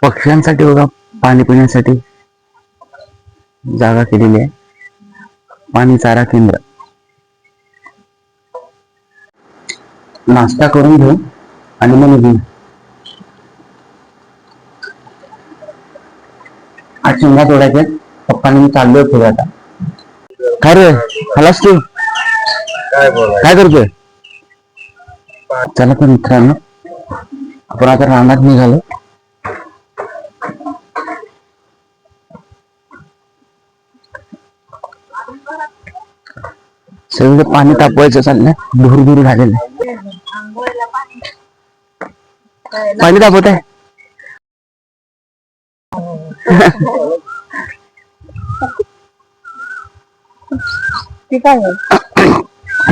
पक्ष्यांसाठी बघा पाणी पिण्यासाठी जागा केलेली आहे. पाणी चारा केंद्र. नाश्ता करून घेऊ आणि मग निघू. आज शेंगा तोडायचे. पप्पाने मी चाललोय फिरायला आता. काय रे हलास तू? काय करतोय? चला तर मित्रांनो, आपण आता रानात निघालो. सगळं पाणी तापवायचं चाललंय. दूर दूर झालेलं आहे. पाणी तापवत आहे.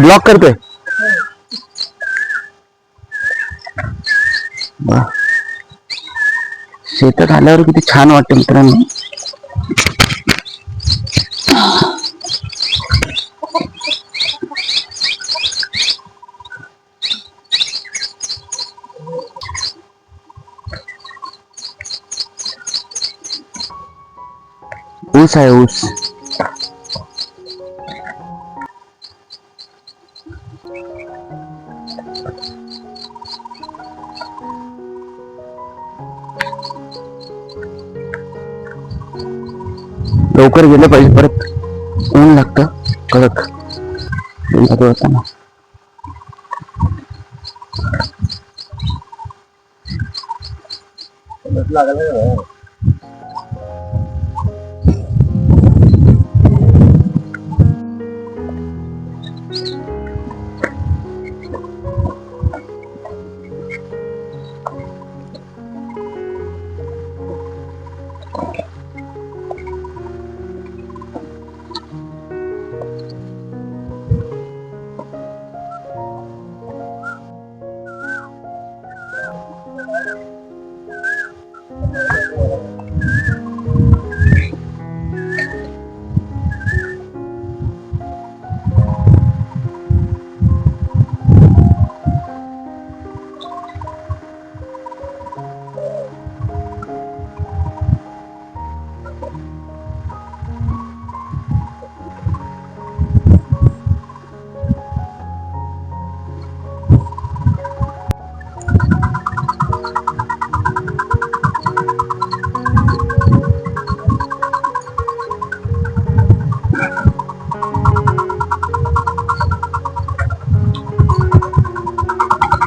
ब्लॉक करतोय. शेतात आल्यावर किती छान वाटतं मित्रांनो. ऊस आहे ऊस. लवकर गेलं पाहिजे, परत ऊन लागतं कडक होताना.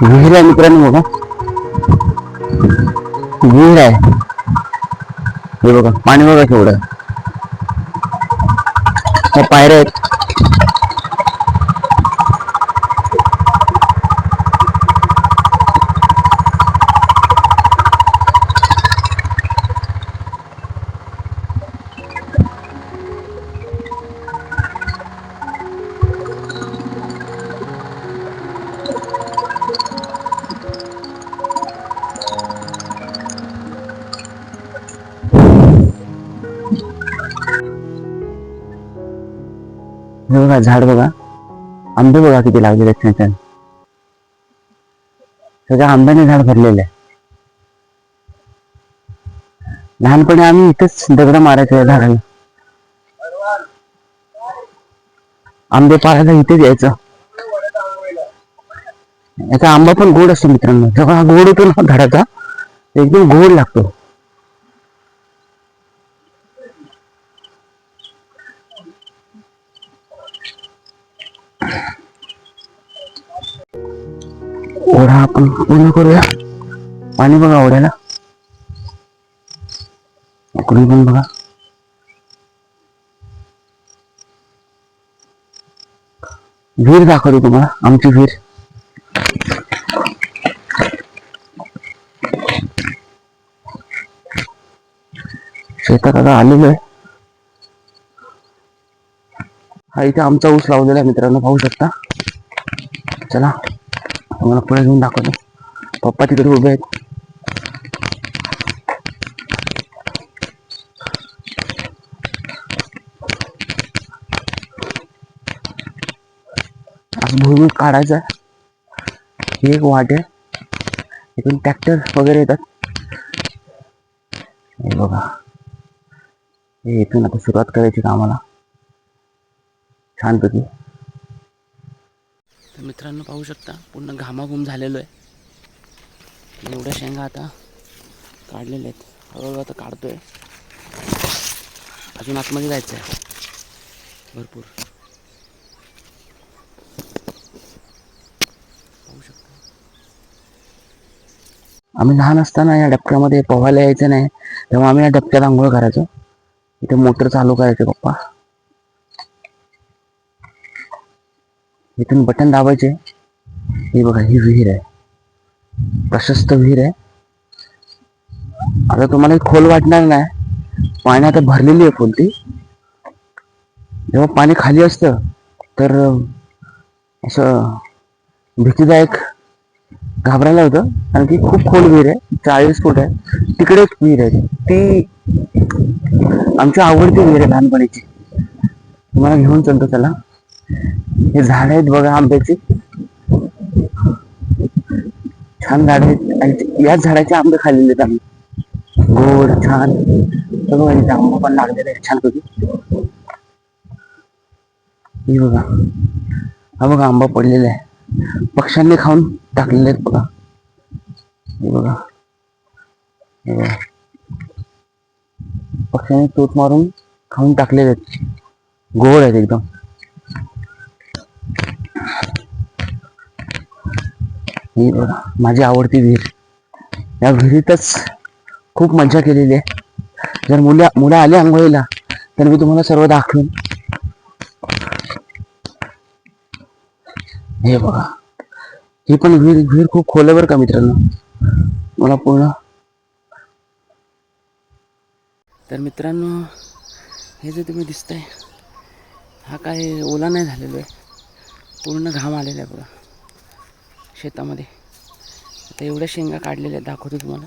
विहीर आहे मित्रांनो बघा. विहीर आहे. हे बघा पाणी बघा केवढं. पायऱ्या आहेत. हे बघा झाड बघा. आंबे बघा किती लागले आहेत. सगळ्या आंब्याने झाड भरलेलं आहे. लहानपणी आम्ही इथेच दगड मारायचो या झाडाला. आंबे पाहायला इथेच यायचं. याचा आंबा पण गोड असतो मित्रांनो. जेव्हा गोड होतो ना झाडाचा, एकदम गोड लागतो. ओढा आपण पूर्ण करूया. पाणी बघा ओढ्याला. इकडून पण बघा. विहीर दाखवतो तुम्हाला, आमची विहीर. शेतात आता आलेलो आहे. हा इथे आमचा ऊस लावलेला आहे मित्रांनो, पाहू शकता. चला तुम्हाला पुढे घेऊन दाखवतो. पप्पा तिकडे उभे आहेत. भुईमूग काढायचा. ही एक वाट आहे. इथून ट्रॅक्टर वगैरे येतात. हे बघा, हे इथून आता सुरुवात करायची कामाला छानपैकी. तर मित्रांनो पाहू शकता पूर्ण घामाघूम झालेलो आहे. एवढ्या शेंगा आता काढलेल्या आहेत. हळूहळू आता काढतोय. अजून आतमध्ये जायचं आहे भरपूर. पाहू शकता. आम्ही लहान असताना या डबक्यामध्ये पोहायला यायचं नाही, तेव्हा आम्ही या डबक्यात आंघोळ करायचो. इथे मोटर चालू करायचे पप्पा. इथून बटन दाबायचे. ही बघा, ही विहीर आहे, प्रशस्त विहीर आहे. आता तुम्हाला खोल वाटणार नाही, पाणी आता भरलेली आहे फुल ती. जेव्हा पाणी खाली असतं तर असं भीतीदायक घाबरायला होतं, कारण की खूप खोल विहीर आहे, 40 फूट आहे. तिकडे एक विहीर आहे, ती आमची आवडती विहीर आहे लहानपणीची. तुम्हाला घेऊन चलतो त्याला. हे झाड आहेत बघा आंब्याची, छान झाड आहेत. याच झाडाचे आंबे खाल्लेले आहेत आम्ही, गोड छान. सगळं आंबा पण लागलेला आहे छानपैकी. हे बघा, हा बघा आंबा पडलेला आहे, पक्ष्यांनी खाऊन टाकलेले आहेत बघा. हे बघा, हे बघा, पक्ष्यांनी तोट मारून खाऊन टाकलेले आहेत. गोड आहेत एकदम. ही बघा माझी आवडती विहीर. या विहिरीतच खूप मजा केलेली आहे. जर मुलं आले आंघोळीला तर मी तुम्हाला सर्व दाखवेन. हे बघा, ही पण विहीर खूप खोल आहे बरं का मित्रांनो. मला पूर्ण. तर मित्रांनो, हे जे तुम्ही दिसताय हा काय ओला नाही झालेलो आहे, पूर्ण घाम आलेला आहे बघा शेतामध्ये. आता एवढ्या शेंगा काढलेल्या दाखवतो तुम्हाला.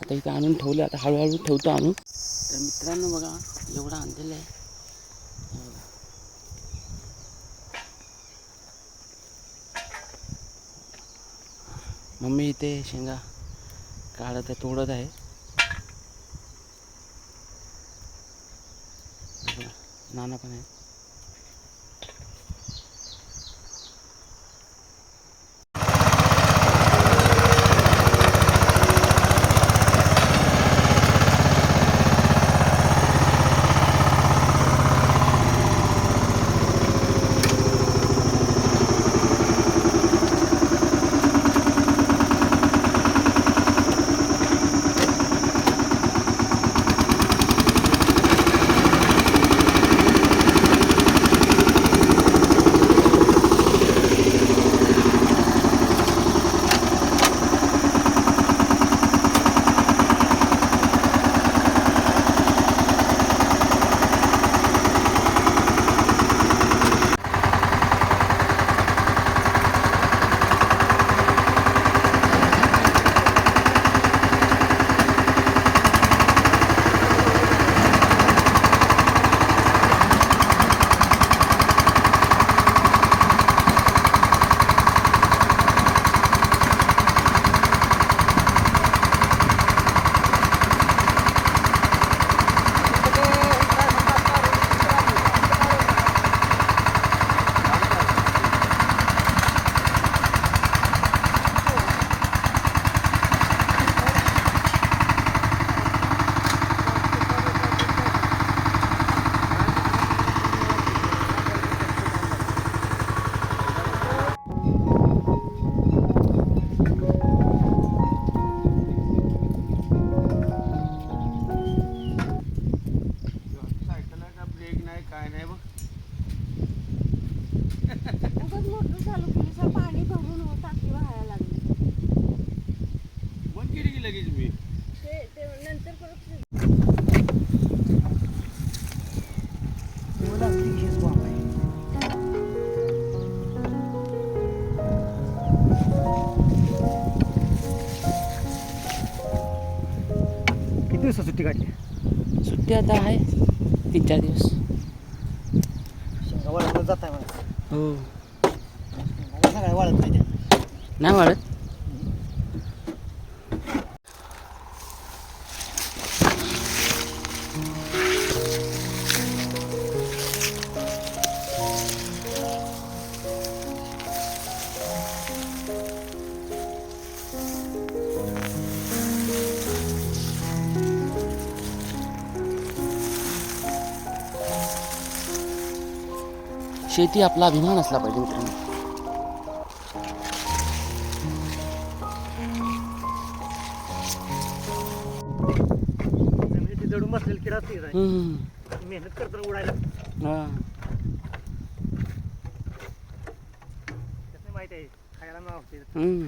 आता इथं आणून ठेवले, आता हळूहळू ठेवतो आणून. तर मित्रांनो बघा, एवढं आणलेलं आहे. मम्मी इथे शेंगा काढत आहे, तोडत आहे. नाना पण आहे. दिवस सुट्टी काढली? सुट्टी आता आहे 3-4 दिवस. शेंगा वाळत जात आहे मला. हो, काय वाळत नाही त्या. नाही वाढत. शेती आपला अभिमान असला पाहिजे मित्रांनो. म्हणजे ती जडून बसलेली किडा असते का हम्म. नाही? मेहनत करताना उडायला हा. त्यात माहिती आहे खायला नाव असते हम्म.